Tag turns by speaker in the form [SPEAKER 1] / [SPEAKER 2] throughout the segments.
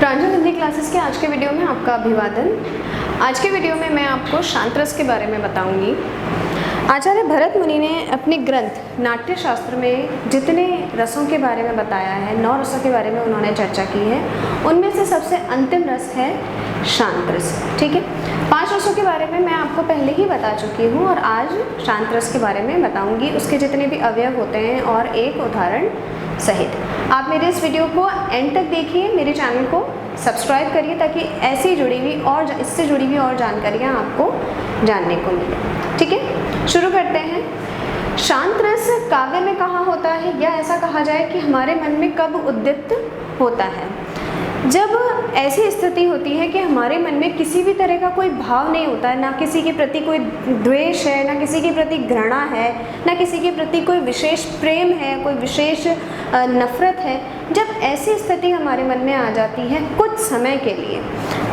[SPEAKER 1] प्रांजल Hindi classes के आज के वीडियो में आपका अभिवादन। आज के वीडियो में मैं आपको शांत रस के बारे में बताऊंगी। आचार्य भरत मुनि ने अपने ग्रंथ नाट्य शास्त्र में जितने रसों के बारे में बताया है, 9 रसों के बारे में उन्होंने चर्चा की है। उनमें से सबसे अंतिम रस है शांत रस। ठीक है, 5 रसों के बारे में मैं आपको पहले ही बता चुकी हूँ और आज शांत रस के बारे में बताऊँगी, उसके जितने भी अवयव होते हैं और एक उदाहरण सहित। आप मेरे इस वीडियो को एंड तक देखिए, मेरे चैनल को सब्सक्राइब करिए ताकि ऐसी जुड़ी हुई और इससे जुड़ी हुई और जानकारियाँ आपको जानने को मिले। ठीक है, शुरू करते हैं। शांत रस काव्य में कहाँ होता है, या ऐसा कहा जाए कि हमारे मन में कब उद्दीप्त होता है? जब ऐसी स्थिति होती है कि हमारे मन में किसी भी तरह का कोई भाव नहीं होता है, ना किसी के प्रति कोई द्वेष है, ना किसी के प्रति घृणा है, ना किसी के प्रति कोई विशेष प्रेम है, कोई विशेष नफरत है। जब ऐसी स्थिति हमारे मन में आ जाती है कुछ समय के लिए,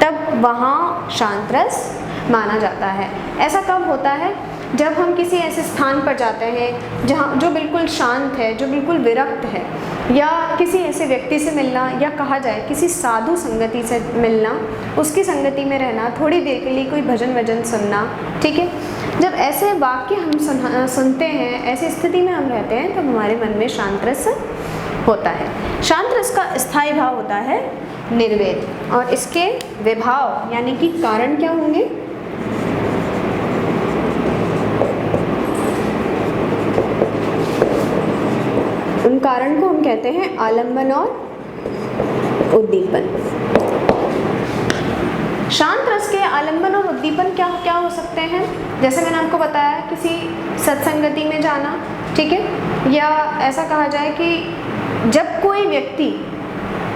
[SPEAKER 1] तब वहाँ शांत रस माना जाता है। ऐसा कब होता है? जब हम किसी ऐसे स्थान पर जाते हैं जहाँ जो बिल्कुल शांत है, जो बिल्कुल विरक्त है, या किसी ऐसे व्यक्ति से मिलना, या कहा जाए किसी साधु संगति से मिलना, उसकी संगति में रहना, थोड़ी देर के लिए कोई भजन वजन सुनना। ठीक है, जब ऐसे वाक्य हम सुनते हैं, ऐसी स्थिति में हम रहते हैं, तब हमारे मन में शांत रस होता है। शांत रस का स्थायी भाव होता है निर्वेद, और इसके विभाव यानी कि कारण क्या होंगे? उन कारण को हम कहते हैं आलंबन और उद्दीपन। शांत रस के आलंबन और उद्दीपन क्या क्या हो सकते हैं? जैसे मैंने आपको बताया, किसी सत्संगति में जाना, ठीक है, या ऐसा कहा जाए कि जब कोई व्यक्ति,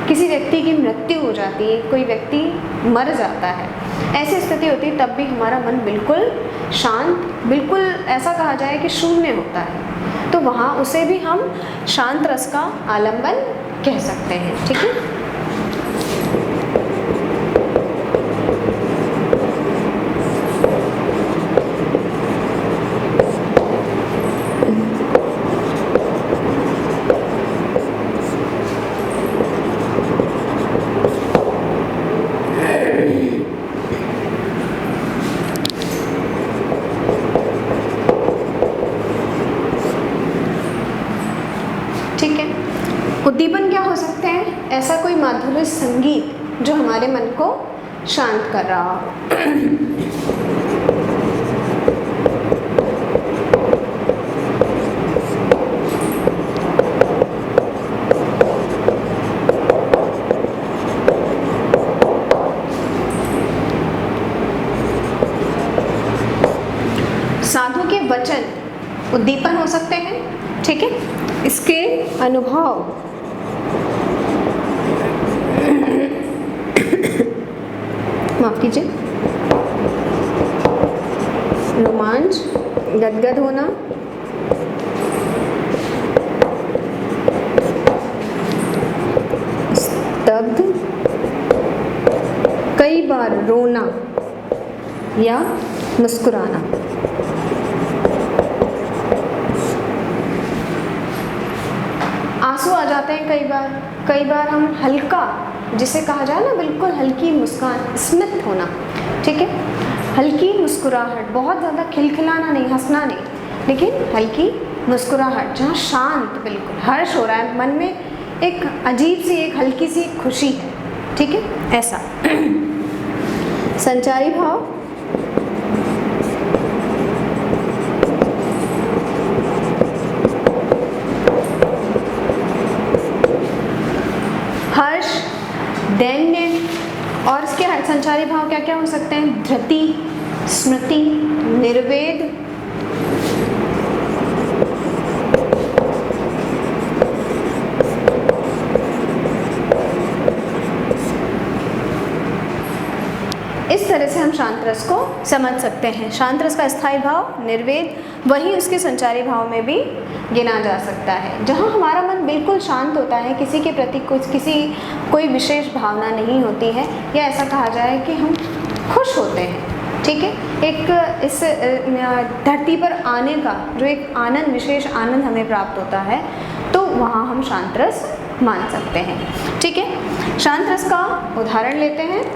[SPEAKER 1] किसी व्यक्ति की मृत्यु हो जाती है, कोई व्यक्ति मर जाता है, ऐसी स्थिति होती है, तब भी हमारा मन बिल्कुल शांत, बिल्कुल ऐसा कहा जाए कि शून्य होता है, तो वहाँ उसे भी हम शांत रस का आलंबन कह सकते हैं। ठीक है, उद्दीपन क्या हो सकते हैं? ऐसा कोई माधुर्य संगीत जो हमारे मन को शांत कर रहा हो। साधु के वचन उद्दीपन हो सकते हैं। ठीक है, इसके अनुभव, माफ कीजिए, रोमांच, गदगद होना, स्तब्ध, कई बार रोना या मुस्कुराना। आंसू आ जाते हैं कई बार हम हल्का, जिसे कहा जाए ना बिल्कुल हल्की मुस्कान, स्मित होना। ठीक है, हल्की मुस्कुराहट, बहुत ज़्यादा खिलखिलाना नहीं, हंसना नहीं, लेकिन हल्की मुस्कुराहट जहाँ शांत बिल्कुल हर्ष हो रहा है, मन में एक अजीब सी, एक हल्की सी खुशी है। ठीक है, ऐसा। संचारी भाव, हर्ष, दैन्य, और इसके संचारी भाव क्या क्या हो सकते हैं? धृति, स्मृति, निर्वेद, इस तरह से हम शांत रस को समझ सकते हैं। शांत रस का स्थायी भाव निर्वेद, वही उसके संचारी भाव में भी गिना जा सकता है। जहाँ हमारा मन बिल्कुल शांत होता है, किसी के प्रति कोई विशेष भावना नहीं होती है, या ऐसा कहा जाए कि हम खुश होते हैं। ठीक है, एक इस धरती पर आने का जो एक आनंद, विशेष आनंद हमें प्राप्त होता है, तो वहाँ हम शांत रस मान सकते हैं। ठीक है, शांत रस का उदाहरण लेते हैं।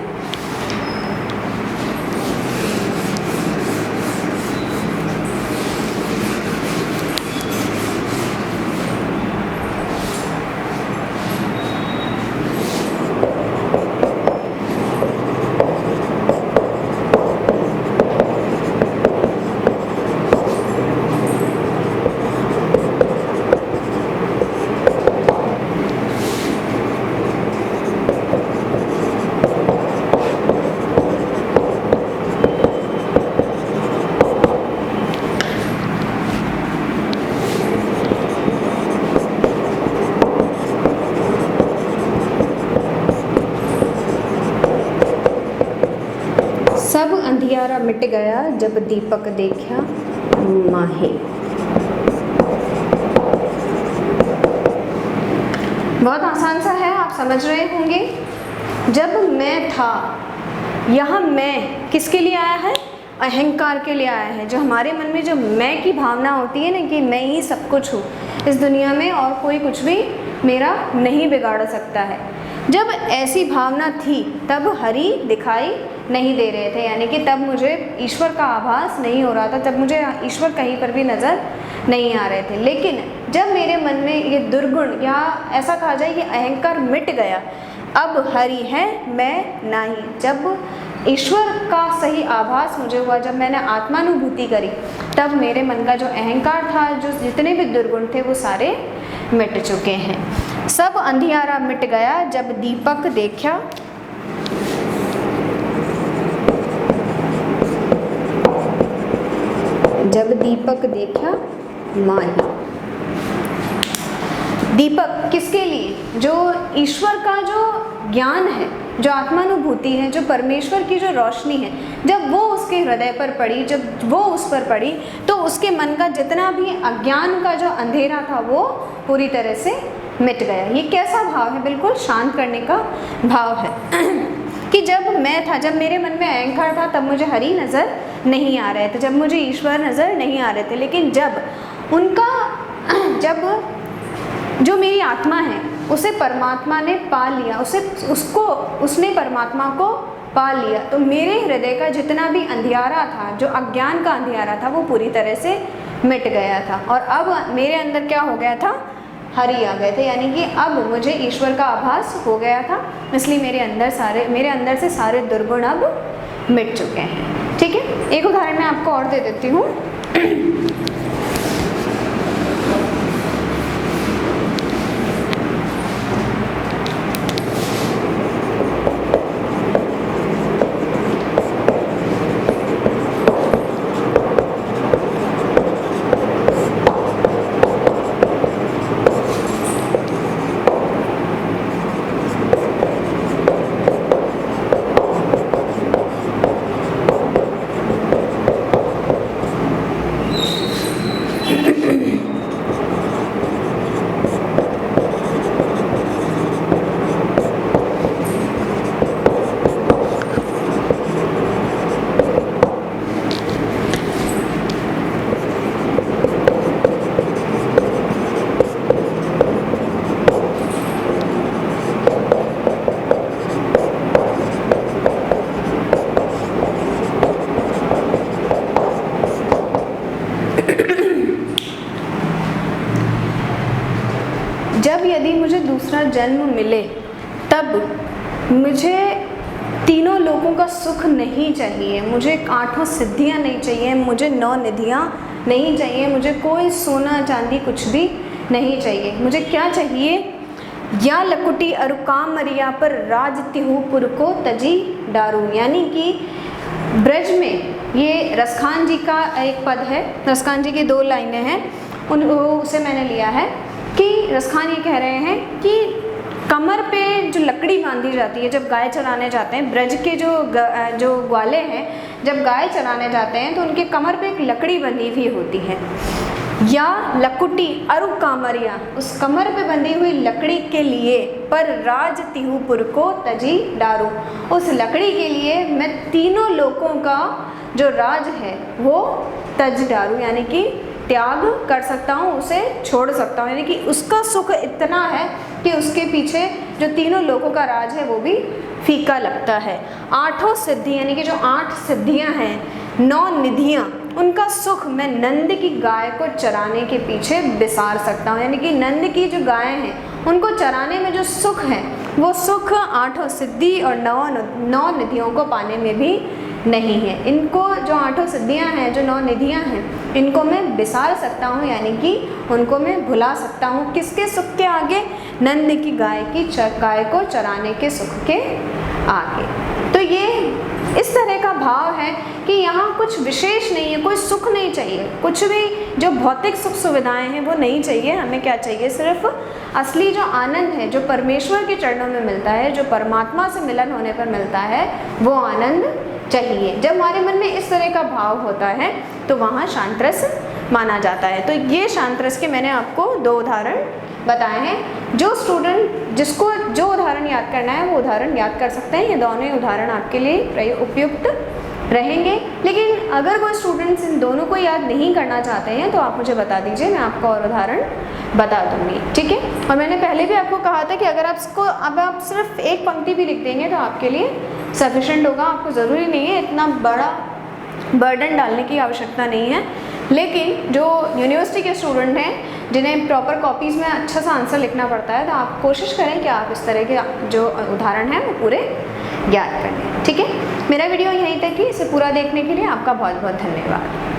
[SPEAKER 1] सब अंधियारा मिट गया जब दीपक देखा माहे। बहुत आसान सा है, आप समझ रहे होंगे। जब मैं था, यहाँ मैं किसके लिए आया है? अहंकार के लिए आया है। जो हमारे मन में जो मैं की भावना होती है ना, कि मैं ही सब कुछ हूँ इस दुनिया में और कोई कुछ भी मेरा नहीं बिगाड़ सकता है। जब ऐसी भावना थी तब हरि दिखाई नहीं दे रहे थे, यानी कि तब मुझे ईश्वर का आभास नहीं हो रहा था, तब मुझे ईश्वर कहीं पर भी नज़र नहीं आ रहे थे। लेकिन जब मेरे मन में ये दुर्गुण या ऐसा कहा जाए कि अहंकार मिट गया, अब हरि है मैं नहीं, जब ईश्वर का सही आभास मुझे हुआ, जब मैंने आत्मानुभूति करी, तब मेरे मन का जो अहंकार था, जो जितने भी दुर्गुण थे वो सारे मिट चुके हैं। सब अंधियारा मिट गया जब दीपक देखा जब दीपक देखा माही। दीपक किसके लिए? जो ईश्वर का जो ज्ञान है, जो आत्मानुभूति है, जो परमेश्वर की जो रोशनी है, जब वो उसके हृदय पर पड़ी, जब वो उस पर पड़ी, तो उसके मन का जितना भी अज्ञान का जो अंधेरा था वो पूरी तरह से मिट गया। ये कैसा भाव है? बिल्कुल शांत करने का भाव है कि जब मैं था, जब मेरे मन में अहंकार था, तब मुझे हरि नज़र नहीं आ रहे थे, जब मुझे ईश्वर नज़र नहीं आ रहे थे। लेकिन जब जो मेरी आत्मा है उसे परमात्मा ने पा लिया, उसने परमात्मा को पा लिया, तो मेरे हृदय का जितना भी अंधियारा था, जो अज्ञान का अंधियारा था, वो पूरी तरह से मिट गया था। और अब मेरे अंदर क्या हो गया था? हरि आ गए थे, यानी कि अब मुझे ईश्वर का आभास हो गया था, इसलिए मेरे अंदर से सारे दुर्गुण अब मिट चुके हैं। ठीक है, एक उदाहरण मैं आपको और दे देती हूँ। जब यदि मुझे दूसरा जन्म मिले, तब मुझे तीनों लोगों का सुख नहीं चाहिए, मुझे 8 सिद्धियां नहीं चाहिए, मुझे 9 निधियां नहीं चाहिए, मुझे कोई सोना चांदी कुछ भी नहीं चाहिए। मुझे क्या चाहिए? या लकुटी अरु काम मरिया पर राज तिहुपुर को तजी डारू, यानी कि ब्रज में, ये रसखान जी का एक पद है, रसखान जी की 2 लाइनें हैं, उसे मैंने लिया है कि रसखान ये कह रहे हैं कि कमर पे जो लकड़ी बांधी जाती है जब गाय चराने जाते हैं, ब्रज के जो ग्वाले हैं जब गाय चराने जाते हैं तो उनके कमर पे एक लकड़ी बंधी हुई होती है। या लकुटी अरु कामरिया, उस कमर पे बंधी हुई लकड़ी के लिए, पर राज तिहुपुर को तजी डारू, उस लकड़ी के लिए मैं तीनों लोगों का जो राज है वो तज डारू, यानी कि त्याग कर सकता हूँ, उसे छोड़ सकता हूँ, यानी कि उसका सुख इतना है कि उसके पीछे जो तीनों लोकों का राज है वो भी फीका लगता है। आठों सिद्धि यानी कि जो 8 सिद्धियां हैं, 9 निधियां, उनका सुख मैं नंद की गाय को चराने के पीछे बिसार सकता हूँ। यानी कि नंद की जो गाय हैं उनको चराने में जो सुख है वो सुख 8 सिद्धि और 9 निधियों को पाने में भी नहीं है। इनको जो 8 सिद्धियां हैं, जो 9 निधियां हैं, इनको मैं बिसार सकता हूँ, यानी कि उनको मैं भुला सकता हूँ। किसके सुख के आगे? नंद की गाय को चराने के सुख के आगे। तो ये इस तरह का भाव है कि यहाँ कुछ विशेष नहीं है, कोई सुख नहीं चाहिए, कुछ भी जो भौतिक सुख सुविधाएं हैं वो नहीं चाहिए। हमें क्या चाहिए? सिर्फ असली जो आनंद है, जो परमेश्वर के चरणों में मिलता है, जो परमात्मा से मिलन होने पर मिलता है, वो आनंद चाहिए। जब हमारे मन में इस तरह का भाव होता है तो वहाँ शांत रस माना जाता है। तो ये शांत रस के मैंने आपको 2 उदाहरण बताए हैं। जो स्टूडेंट जिसको जो उदाहरण याद करना है वो उदाहरण याद कर सकते हैं। ये दोनों ही उदाहरण आपके लिए उपयुक्त रहेंगे। लेकिन अगर कोई स्टूडेंट्स इन दोनों को याद नहीं करना चाहते हैं तो आप मुझे बता दीजिए, मैं आपको और उदाहरण बता दूंगी, ठीक है। और मैंने पहले भी आपको कहा था कि अगर आप सिर्फ एक पंक्ति भी लिख देंगे तो आपके लिए सफिशेंट होगा। आपको ज़रूरी नहीं है इतना बड़ा बर्डन डालने की आवश्यकता नहीं है। लेकिन जो यूनिवर्सिटी के स्टूडेंट हैं जिन्हें प्रॉपर कॉपीज़ में अच्छा सा आंसर लिखना पड़ता है, तो आप कोशिश करें कि आप इस तरह के जो उदाहरण हैं वो पूरे याद करें, ठीक है। मेरा वीडियो यहीं तक ही। इसे पूरा देखने के लिए आपका बहुत बहुत धन्यवाद।